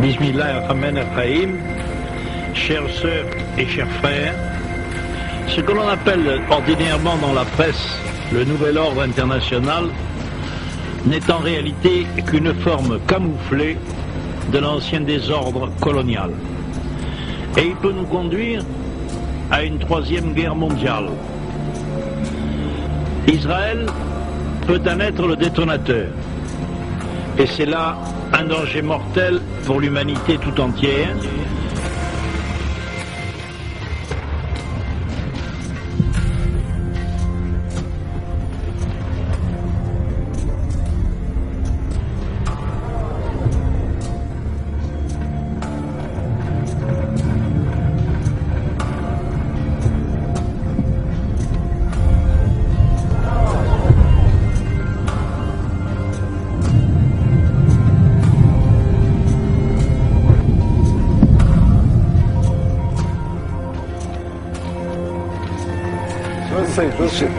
Bismillah ar-Rahman ar-Rahim, chères sœurs et chers frères, ce que l'on appelle ordinairement dans la presse le nouvel ordre international n'est en réalité qu'une forme camouflée de l'ancien désordre colonial. Et il peut nous conduire à une troisième guerre mondiale. Israël peut en être le détonateur. Et c'est là un danger mortel pour l'humanité tout entière.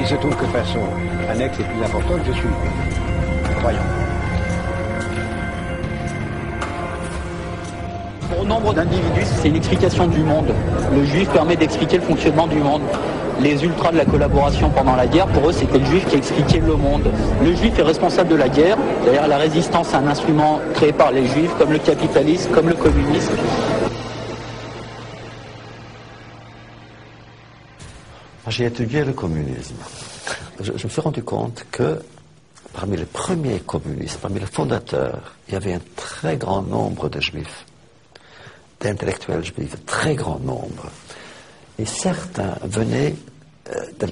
Il se trouve que de façon annexe et plus importante, je suis croyant. Pour nombre d'individus, c'est une explication du monde. Le juif permet d'expliquer le fonctionnement du monde. Les ultras de la collaboration pendant la guerre, pour eux, c'était le juif qui expliquait le monde. Le juif est responsable de la guerre. D'ailleurs, la résistance est un instrument créé par les juifs, comme le capitalisme, comme le communisme. J'ai étudié le communisme. Je me suis rendu compte que parmi les premiers communistes, parmi les fondateurs, il y avait un très grand nombre de juifs, d'intellectuels juifs, un très grand nombre. Et certains venaient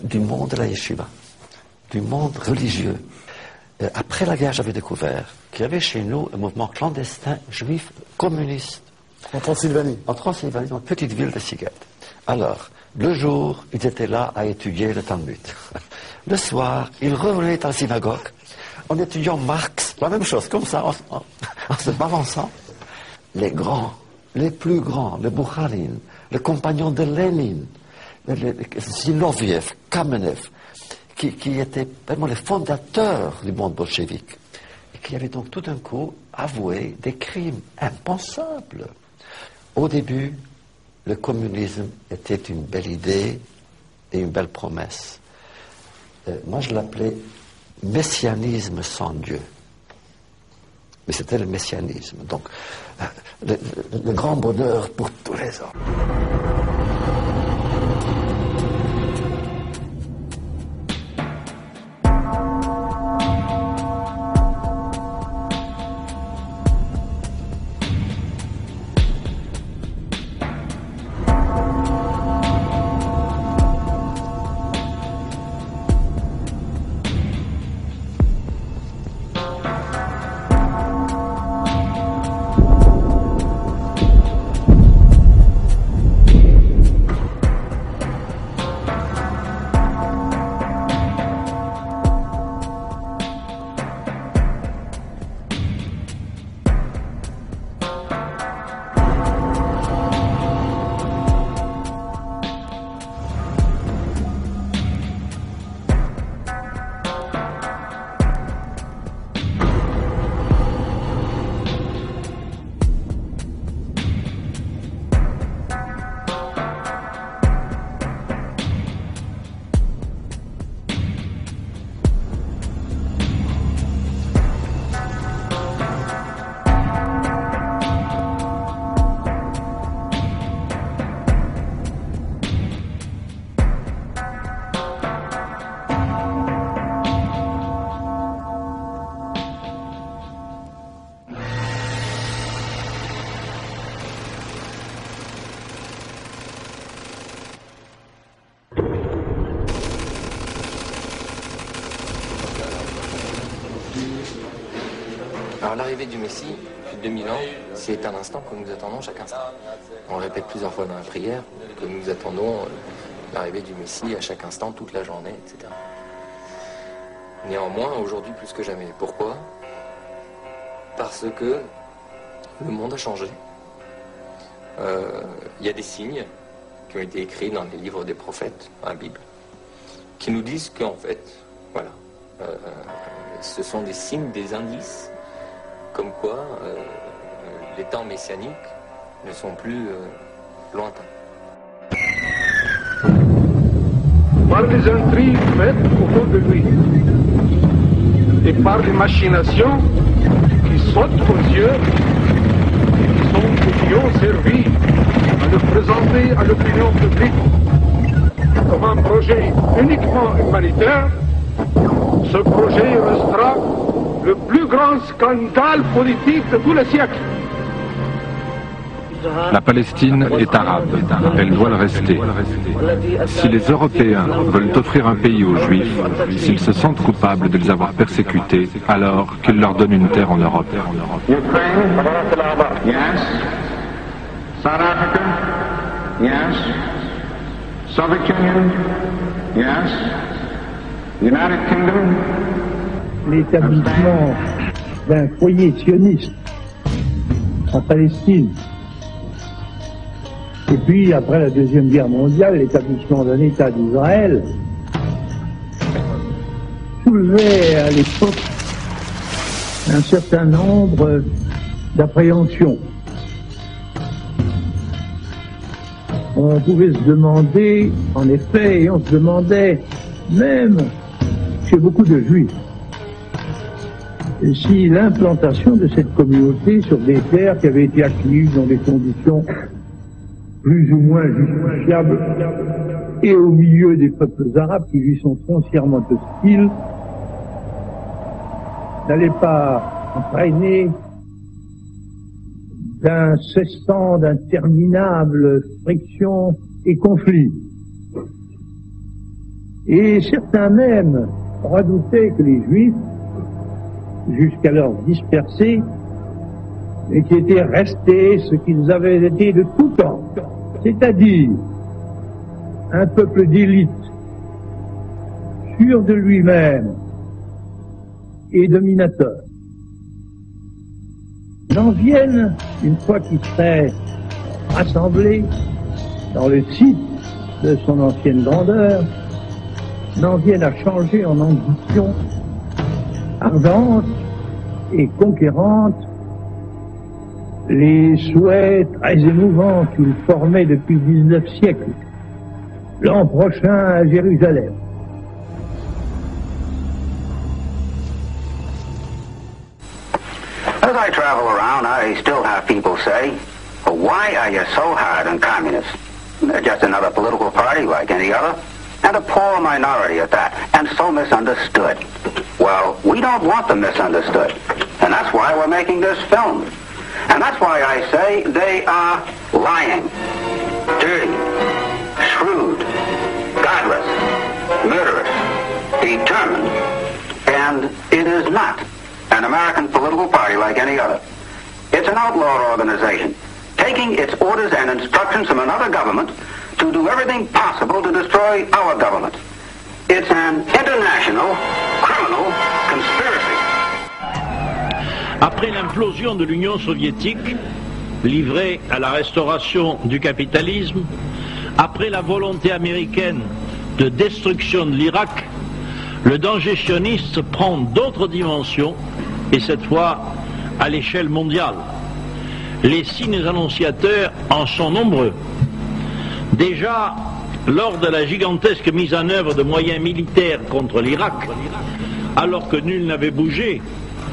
du monde de la yeshiva, du monde religieux. Après la guerre, j'avais découvert qu'il y avait chez nous un mouvement clandestin juif communiste. En Transylvanie. En Transylvanie, dans une petite ville de Siget. Alors, le jour, ils étaient là à étudier le Talmud. Le soir, ils revenaient à la synagogue en étudiant Marx, la même chose, comme ça, en se balançant. Les grands, les plus grands, le Bukharin, le compagnon de Lénine, Zinoviev, Kamenev, qui étaient vraiment les fondateurs du monde bolchevique, et qui avaient donc tout d'un coup avoué des crimes impensables. Au début, le communisme était une belle idée et une belle promesse. Moi, je l'appelais messianisme sans Dieu. Mais c'était le messianisme. Donc, le grand bonheur pour tous les hommes. Alors l'arrivée du Messie, depuis 2000 ans, c'est un instant que nous attendons chaque instant. On répète plusieurs fois dans la prière que nous attendons l'arrivée du Messie à chaque instant, toute la journée, etc. Néanmoins, aujourd'hui plus que jamais. Pourquoi? Parce que le monde a changé. Il y a des signes qui ont été écrits dans les livres des prophètes, dans la Bible, qui nous disent qu'en fait, voilà, ce sont des signes, des indices, comme quoi les temps messianiques ne sont plus lointains. Par les intrigues faites autour de lui et par les machinations qui sautent aux yeux et qui ont servi à le présenter à l'opinion publique comme un projet uniquement humanitaire, ce projet restera le plus grand scandale politique de tous les siècles. La Palestine est arabe, elle doit le rester. Si les Européens veulent offrir un pays aux Juifs, s'ils se sentent coupables de les avoir persécutés, alors qu'ils leur donnent une terre en Europe. Ukraine? Yes. South Africa? Yes. Soviet Union? Yes. United Kingdom? L'établissement d'un foyer sioniste en Palestine, et puis après la Deuxième Guerre mondiale, l'établissement d'un État d'Israël, soulevait à l'époque un certain nombre d'appréhensions. On pouvait se demander, en effet, et on se demandait même chez beaucoup de Juifs, si l'implantation de cette communauté sur des terres qui avaient été acquises dans des conditions plus ou moins justifiables et au milieu des peuples arabes qui lui sont foncièrement hostiles, n'allait pas entraîner d'interminables frictions et conflits. Et certains même redoutaient que les Juifs, jusqu'alors dispersés, et qui étaient restés ce qu'ils avaient été de tout temps, c'est-à-dire un peuple d'élite, sûr de lui-même et dominateur, n'en viennent, une fois qu'ils seraient rassemblés dans le site de son ancienne grandeur, n'en viennent à changer en ambition ardente et conquérante les souhaits très émouvants qu'il formait depuis 19 siècles, l'an prochain à Jérusalem. As I travel around, I still have people say, why are you so hard on communists? They're just another political party like any other, and a poor minority at that, and so misunderstood. Well, we don't want them misunderstood, and that's why we're making this film. And that's why I say they are lying, dirty, shrewd, godless, murderous, determined, and it is not an American political party like any other. It's an outlawed organization, taking its orders and instructions from another government to do everything possible to destroy our government. It's an international criminal conspiracy. Après l'implosion de l'Union soviétique, livrée à la restauration du capitalisme, après la volonté américaine de destruction de l'Irak, le danger sioniste prend d'autres dimensions, et cette fois à l'échelle mondiale. Les signes annonciateurs en sont nombreux. Déjà, lors de la gigantesque mise en œuvre de moyens militaires contre l'Irak, alors que nul n'avait bougé,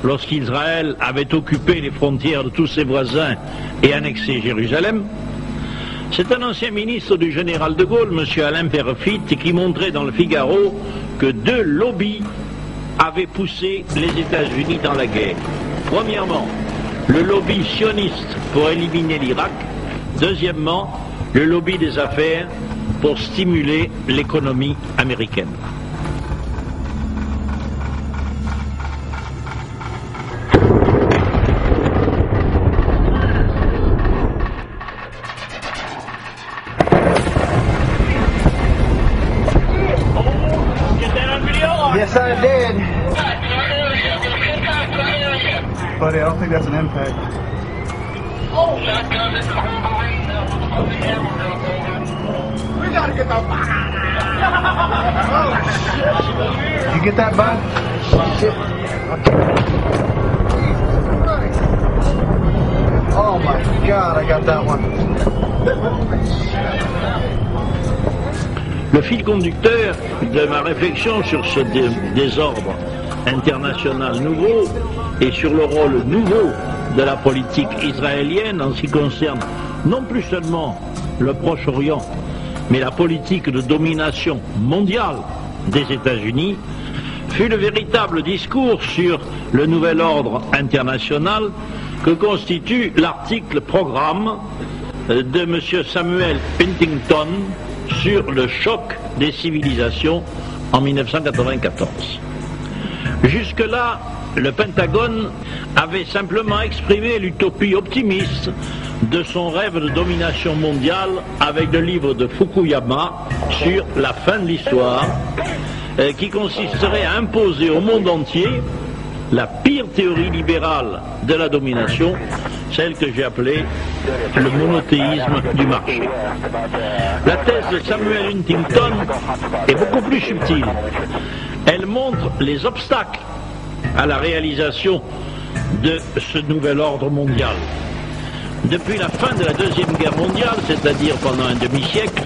lorsqu'Israël avait occupé les frontières de tous ses voisins et annexé Jérusalem, c'est un ancien ministre du général de Gaulle, M. Alain Peyrefitte, qui montrait dans le Figaro que deux lobbies avaient poussé les États-Unis dans la guerre. Premièrement, le lobby sioniste pour éliminer l'Irak. Deuxièmement, le lobby des affaires pour stimuler l'économie américaine. Yes, I did. Buddy, I don't think that's an impact. We gotta get the fuck out of here. You get that, bud? Shit. Okay. Oh my God, I got that one. Le fil conducteur de ma réflexion sur ce désordre international nouveau et sur le rôle nouveau de la politique israélienne en ce qui concerne non plus seulement le Proche-Orient, mais la politique de domination mondiale des États-Unis, fut le véritable discours sur le nouvel ordre international que constitue l'article programme de M. Samuel Huntington sur le choc des civilisations en 1994. Jusque-là, le Pentagone avait simplement exprimé l'utopie optimiste de son rêve de domination mondiale avec le livre de Fukuyama sur la fin de l'histoire, qui consisterait à imposer au monde entier la pire théorie libérale de la domination, celle que j'ai appelée le monothéisme du marché. La thèse de Samuel Huntington est beaucoup plus subtile. Elle montre les obstacles à la réalisation de ce nouvel ordre mondial. Depuis la fin de la Deuxième Guerre mondiale, c'est-à-dire pendant un demi-siècle,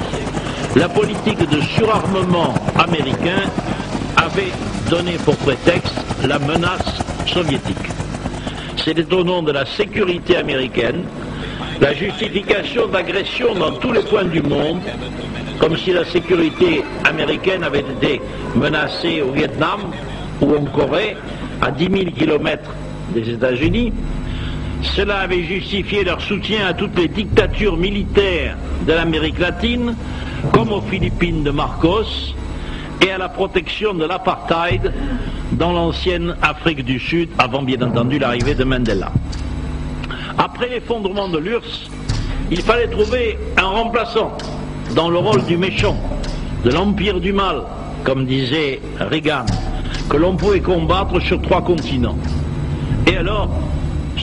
la politique de surarmement américain avait donné pour prétexte la menace soviétique. C'était au nom de la sécurité américaine, la justification d'agression dans tous les points du monde, comme si la sécurité américaine avait été menacée au Vietnam ou en Corée, à 10 000 kilomètres des États-Unis. Cela avait justifié leur soutien à toutes les dictatures militaires de l'Amérique latine, comme aux Philippines de Marcos, et à la protection de l'apartheid dans l'ancienne Afrique du Sud, avant bien entendu l'arrivée de Mandela. Après l'effondrement de l'URSS, il fallait trouver un remplaçant dans le rôle du méchant, de l'empire du mal, comme disait Reagan, que l'on pouvait combattre sur 3 continents. Et alors,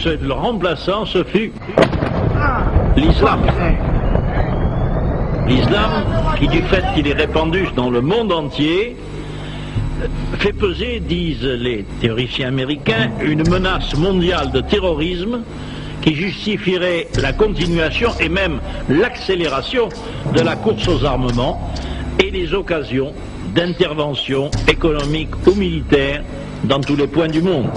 le remplaçant, ce fut l'islam. L'islam, qui du fait qu'il est répandu dans le monde entier, fait peser, disent les théoriciens américains, une menace mondiale de terrorisme qui justifierait la continuation et même l'accélération de la course aux armements et les occasions d'intervention économique ou militaire dans tous les points du monde.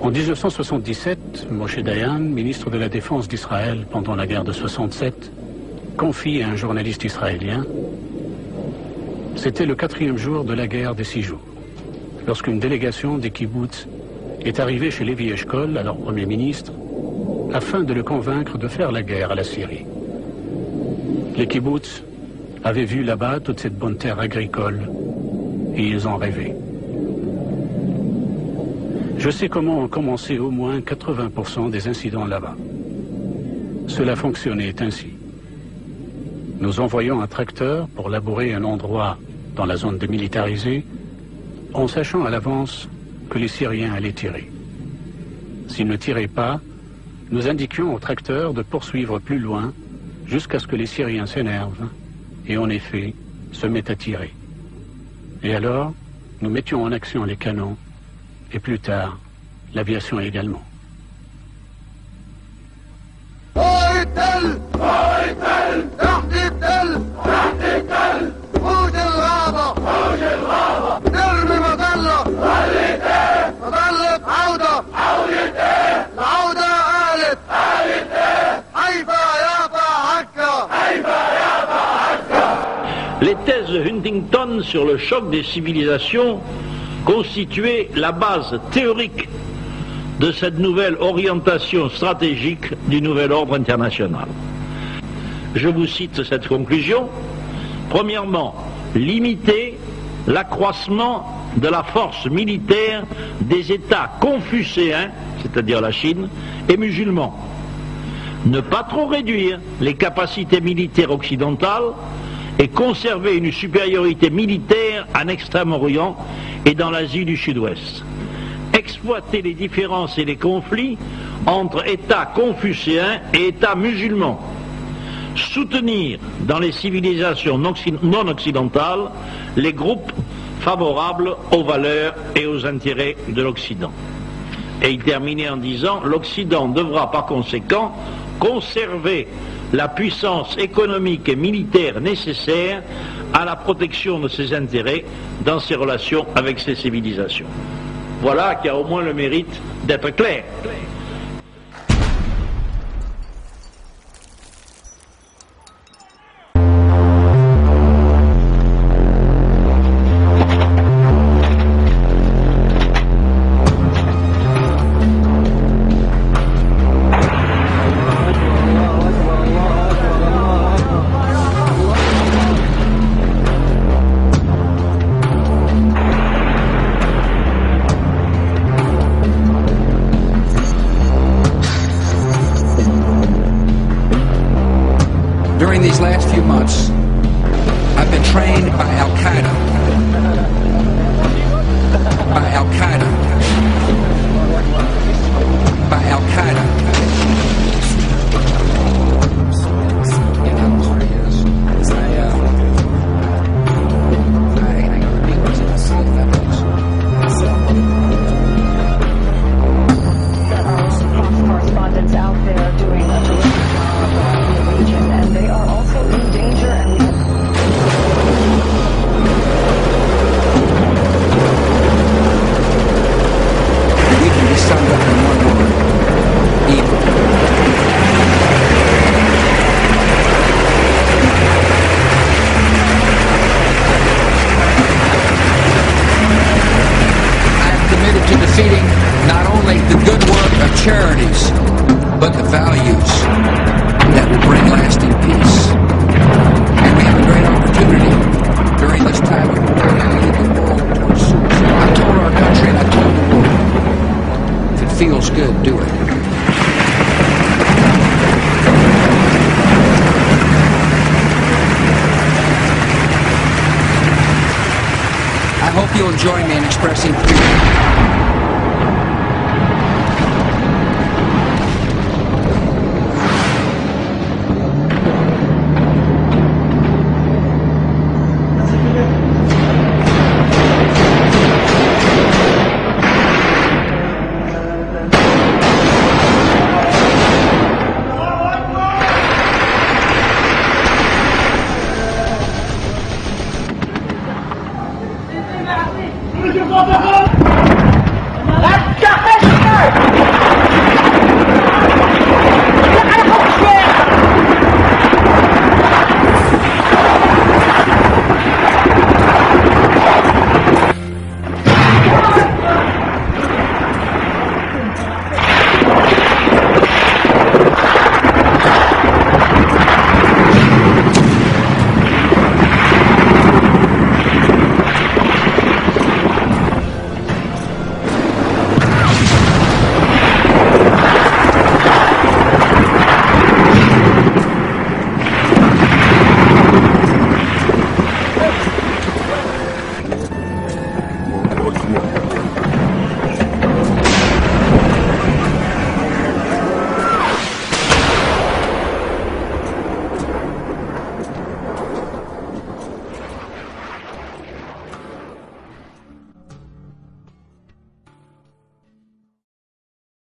En 1977, Moshe Dayan, ministre de la Défense d'Israël pendant la guerre de 67, confie à un journaliste israélien: c'était le 4e jour de la guerre des 6 jours, lorsqu'une délégation des kibboutz est arrivée chez Lévi Eshkol, alors Premier ministre, afin de le convaincre de faire la guerre à la Syrie. Les kibboutz avaient vu là-bas toute cette bonne terre agricole et ils en rêvaient. Je sais comment ont commencé au moins 80% des incidents là-bas. Cela fonctionnait ainsi. Nous envoyons un tracteur pour labourer un endroit dans la zone démilitarisée, en sachant à l'avance que les Syriens allaient tirer. S'ils ne tiraient pas, nous indiquions au tracteur de poursuivre plus loin jusqu'à ce que les Syriens s'énervent et en effet se mettent à tirer. Et alors, nous mettions en action les canons et plus tard, l'aviation également. Les thèses de Huntington sur le choc des civilisations constituaient la base théorique de cette nouvelle orientation stratégique du nouvel ordre international. Je vous cite cette conclusion. Premièrement, limiter l'accroissement de la force militaire des États confucéens, c'est-à-dire la Chine, et musulmans. Ne pas trop réduire les capacités militaires occidentales et conserver une supériorité militaire en Extrême-Orient et dans l'Asie du Sud-Ouest. Exploiter les différences et les conflits entre États confucéens et États musulmans. Soutenir dans les civilisations non occidentales les groupes favorables aux valeurs et aux intérêts de l'Occident. Et il terminait en disant, l'Occident devra par conséquent conserver la puissance économique et militaire nécessaire à la protection de ses intérêts dans ses relations avec ses civilisations. Voilà qui a au moins le mérite d'être clair. During these last few months, I've been trained by Al-Qaeda. By Al-Qaeda. By Al-Qaeda. You know what it is. Correspondents out there doing a terrific job in the region, and they are also in danger. And we can be summed up in one word: evil. I am committed to defeating not only the good work of charities, but the values that will bring lasting peace. And we have a great opportunity during this time of war to lead the world towards suicide. I told our country and I told the world, if it feels good, do it. I hope you'll join me in expressing freedom.